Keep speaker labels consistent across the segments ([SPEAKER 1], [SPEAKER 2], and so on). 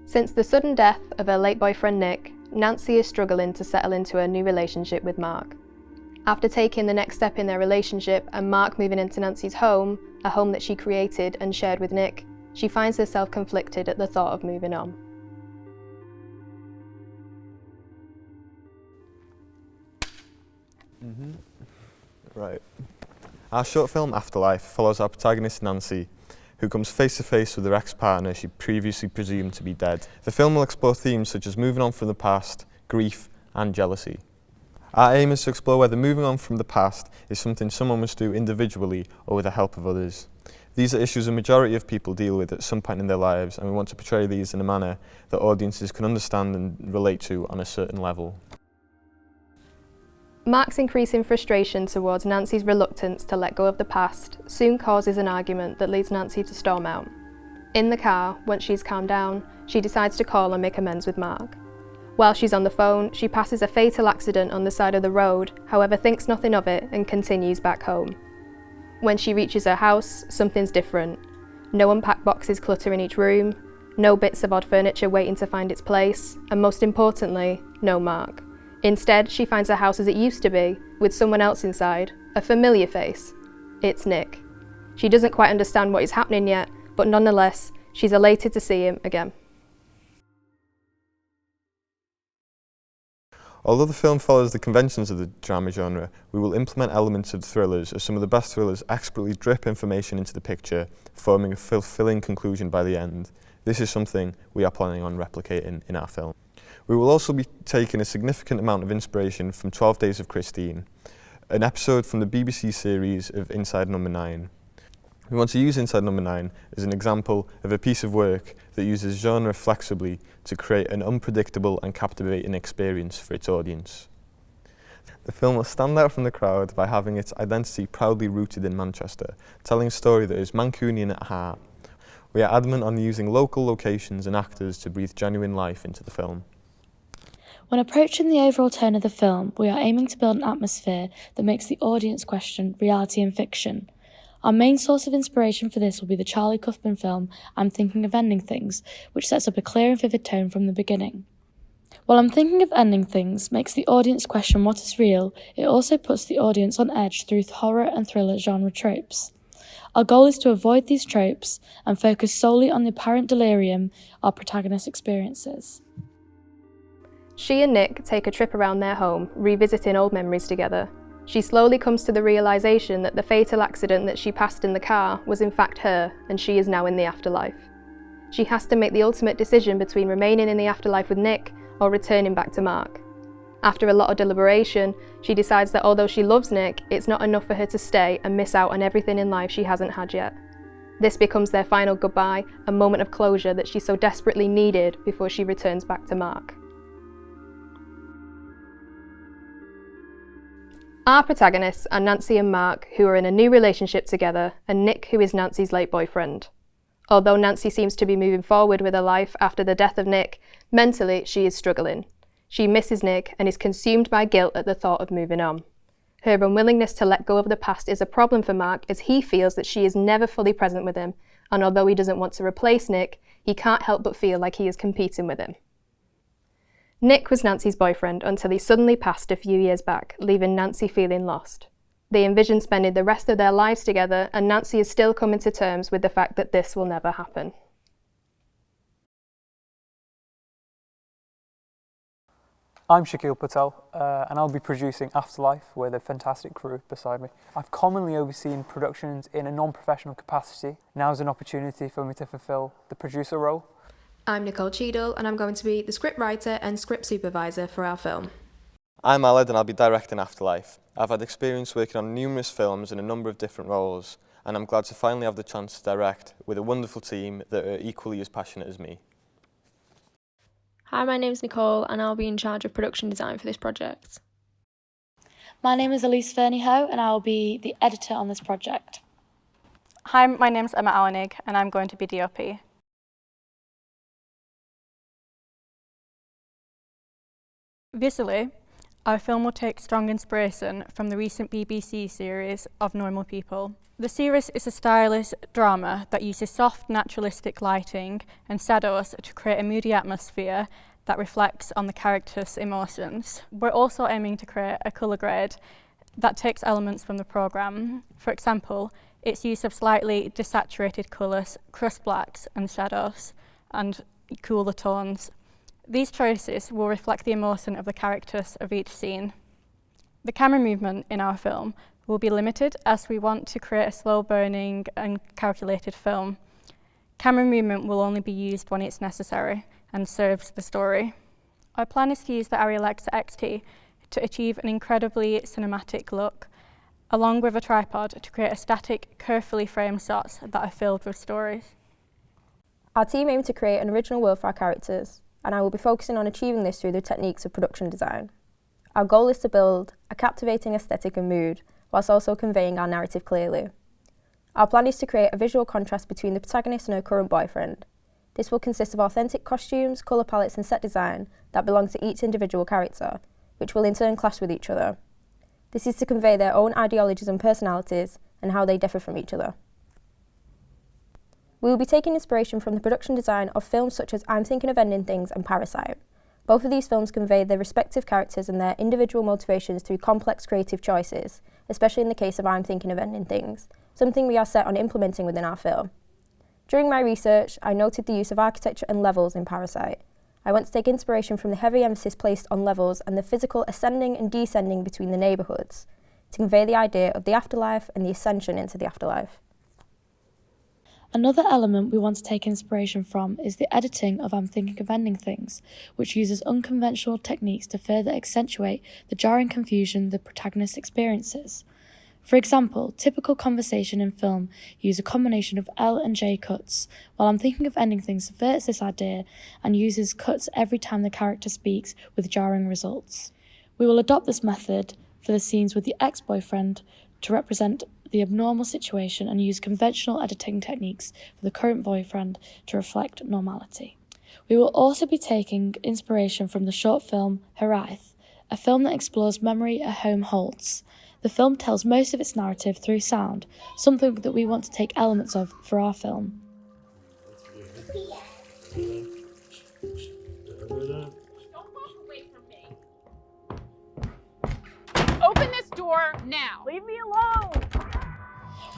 [SPEAKER 1] Since the sudden death of her late boyfriend Nick, Nancy is struggling to settle into a new relationship with Mark. After taking the next step in their relationship and Mark moving into Nancy's home, a home that she created and shared with Nick, she finds herself conflicted at the thought of moving on.
[SPEAKER 2] Right. Our short film Afterlife follows our protagonist Nancy, who comes face to face with her ex-partner she previously presumed to be dead. The film will explore themes such as moving on from the past, grief, and jealousy. Our aim is to explore whether moving on from the past is something someone must do individually or with the help of others. These are issues a majority of people deal with at some point in their lives, and we want to portray these in a manner that audiences can understand and relate to on a certain level.
[SPEAKER 1] Mark's increasing frustration towards Nancy's reluctance to let go of the past soon causes an argument that leads Nancy to storm out. In the car, once she's calmed down, she decides to call and make amends with Mark. While she's on the phone, she passes a fatal accident on the side of the road, however thinks nothing of it and continues back home. When she reaches her house, something's different. No unpacked boxes cluttering each room, no bits of odd furniture waiting to find its place, and most importantly, no Mark. Instead, she finds her house as it used to be, with someone else inside, a familiar face. It's Nick. She doesn't quite understand what is happening yet, but nonetheless, she's elated to see him again.
[SPEAKER 2] Although the film follows the conventions of the drama genre, we will implement elements of thrillers, as some of the best thrillers expertly drip information into the picture, forming a fulfilling conclusion by the end. This is something we are planning on replicating in our film. We will also be taking a significant amount of inspiration from 12 Days of Christine, an episode from the BBC series of Inside Number 9. We want to use Inside Number 9 as an example of a piece of work that uses genre flexibly to create an unpredictable and captivating experience for its audience. The film will stand out from the crowd by having its identity proudly rooted in Manchester, telling a story that is Mancunian at heart. We are adamant on using local locations and actors to breathe genuine life into the film.
[SPEAKER 3] When approaching the overall tone of the film, we are aiming to build an atmosphere that makes the audience question reality and fiction. Our main source of inspiration for this will be the Charlie Kaufman film I'm Thinking of Ending Things, which sets up a clear and vivid tone from the beginning. While I'm Thinking of Ending Things makes the audience question what is real, it also puts the audience on edge through horror and thriller genre tropes. Our goal is to avoid these tropes and focus solely on the apparent delirium our protagonist experiences.
[SPEAKER 1] She and Nick take a trip around their home, revisiting old memories together. She slowly comes to the realisation that the fatal accident that she passed in the car was in fact her, and she is now in the afterlife. She has to make the ultimate decision between remaining in the afterlife with Nick or returning back to Mark. After a lot of deliberation, she decides that although she loves Nick, it's not enough for her to stay and miss out on everything in life she hasn't had yet. This becomes their final goodbye, a moment of closure that she so desperately needed before she returns back to Mark. Our protagonists are Nancy and Mark, who are in a new relationship together, and Nick, who is Nancy's late boyfriend. Although Nancy seems to be moving forward with her life after the death of Nick, mentally she is struggling. She misses Nick and is consumed by guilt at the thought of moving on. Her unwillingness to let go of the past is a problem for Mark, as he feels that she is never fully present with him, and although he doesn't want to replace Nick, he can't help but feel like he is competing with him. Nick was Nancy's boyfriend until he suddenly passed a few years back, leaving Nancy feeling lost. They envision spending the rest of their lives together, and Nancy is still coming to terms with the fact that this will never happen.
[SPEAKER 4] I'm Shakil Patel, and I'll be producing Afterlife with a fantastic crew beside me. I've commonly overseen productions in a non-professional capacity. Now is an opportunity for me to fulfill the producer role.
[SPEAKER 1] I'm Nicole Cheadle, and I'm going to be the scriptwriter and script supervisor for our film.
[SPEAKER 2] I'm Elated and I'll be directing Afterlife. I've had experience working on numerous films in a number of different roles, and I'm glad to finally have the chance to direct with a wonderful team that are equally as passionate as me.
[SPEAKER 5] Hi, my name's Nicole and I'll be in charge of production design for this project.
[SPEAKER 3] My name is Elise Fernie-Ho and I will be the editor on this project.
[SPEAKER 6] Hi, my name's Emma Alanig and I'm going to be DOP. Visually, Our film will take strong inspiration from the recent BBC series of Normal People. The series is a stylish drama that uses soft, naturalistic lighting and shadows to create a moody atmosphere that reflects on the characters' emotions. We're also aiming to create a colour grade that takes elements from the programme. For example, its use of slightly desaturated colours, crust blacks and shadows, and cooler tones. These choices will reflect the emotion of the characters of each scene. The camera movement in our film will be limited as we want to create a slow-burning and calculated film. Camera movement will only be used when it's necessary and serves the story. Our plan is to use the Alexa XT to achieve an incredibly cinematic look, along with a tripod to create a static, carefully framed shots that are filled with stories.
[SPEAKER 7] Our team aim to create an original world for our characters, and I will be focusing on achieving this through the techniques of production design. Our goal is to build a captivating aesthetic and mood, whilst also conveying our narrative clearly. Our plan is to create a visual contrast between the protagonist and her current boyfriend. This will consist of authentic costumes, colour palettes and set design that belong to each individual character, which will in turn clash with each other. This is to convey their own ideologies and personalities and how they differ from each other. We will be taking inspiration from the production design of films such as I'm Thinking of Ending Things and Parasite. Both of these films convey their respective characters and their individual motivations through complex creative choices, especially in the case of I'm Thinking of Ending Things, something we are set on implementing within our film. During my research, I noted the use of architecture and levels in Parasite. I want to take inspiration from the heavy emphasis placed on levels and the physical ascending and descending between the neighbourhoods to convey the idea of the afterlife and the ascension into the afterlife.
[SPEAKER 3] Another element we want to take inspiration from is the editing of I'm Thinking of Ending Things, which uses unconventional techniques to further accentuate the jarring confusion the protagonist experiences. For example, typical conversation in film use a combination of L and J cuts, while I'm Thinking of Ending Things subverts this idea and uses cuts every time the character speaks with jarring results. We will adopt this method for the scenes with the ex-boyfriend to represent the abnormal situation and use conventional editing techniques for the current boyfriend to reflect normality. We will also be taking inspiration from the short film Hereafter, a film that explores memory a home holds. The film tells most of its narrative through sound, something that we want to take elements of for our film.
[SPEAKER 8] Don't walk away from me. Open this door now. Leave me alone.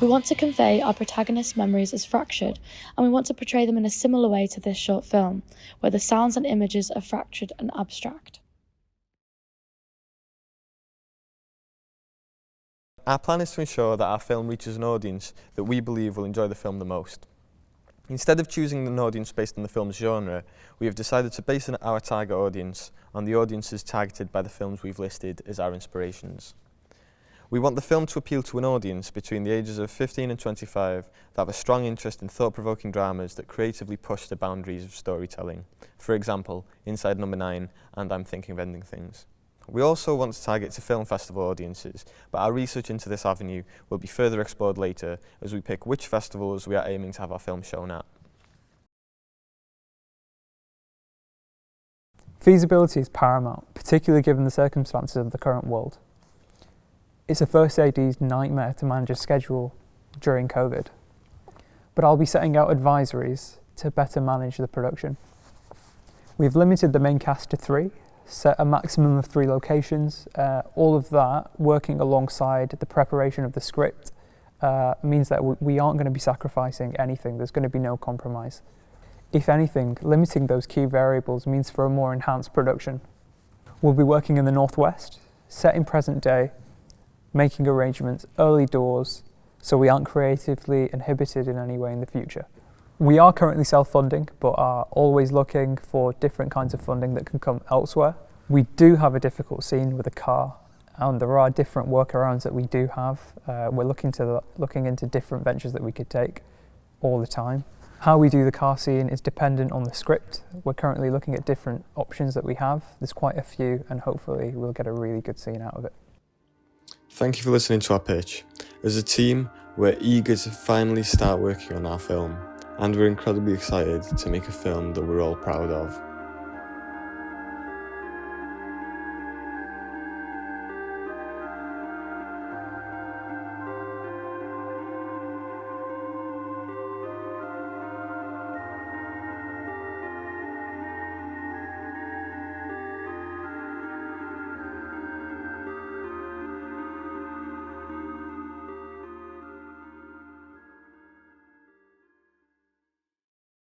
[SPEAKER 3] We want to convey our protagonist's memories as fractured, and we want to portray them in a similar way to this short film, where the sounds and images are fractured and abstract.
[SPEAKER 2] Our plan is to ensure that our film reaches an audience that we believe will enjoy the film the most. Instead of choosing an audience based on the film's genre, we have decided to base our target audience on the audiences targeted by the films we've listed as our inspirations. We want the film to appeal to an audience between the ages of 15 and 25 that have a strong interest in thought-provoking dramas that creatively push the boundaries of storytelling. For example, Inside Number 9 and I'm Thinking of Ending Things. We also want to target to film festival audiences, but our research into this avenue will be further explored later as we pick which festivals we are aiming to have our film shown at.
[SPEAKER 4] Feasibility is paramount, particularly given the circumstances of the current world. It's a first AD's nightmare to manage a schedule during COVID, but I'll be setting out advisories to better manage the production. We've limited the main cast to 3, set a maximum of 3 locations. All of that, working alongside the preparation of the script, means that we aren't going to be sacrificing anything. There's going to be no compromise. If anything, limiting those key variables means for a more enhanced production. We'll be working in the Northwest, set in present day, making arrangements early doors so we aren't creatively inhibited in any way in the future. We are currently self-funding, but are always looking for different kinds of funding that can come elsewhere. We do have a difficult scene with a car, and there are different workarounds that we do have. We're looking into different ventures that we could take all the time. How we do the car scene is dependent on the script. We're currently looking at different options that we have. There's quite a few, and hopefully we'll get a really good scene out of it.
[SPEAKER 2] Thank you for listening to our pitch. As a team, we're eager to finally start working on our film, and we're incredibly excited to make a film that we're all proud of.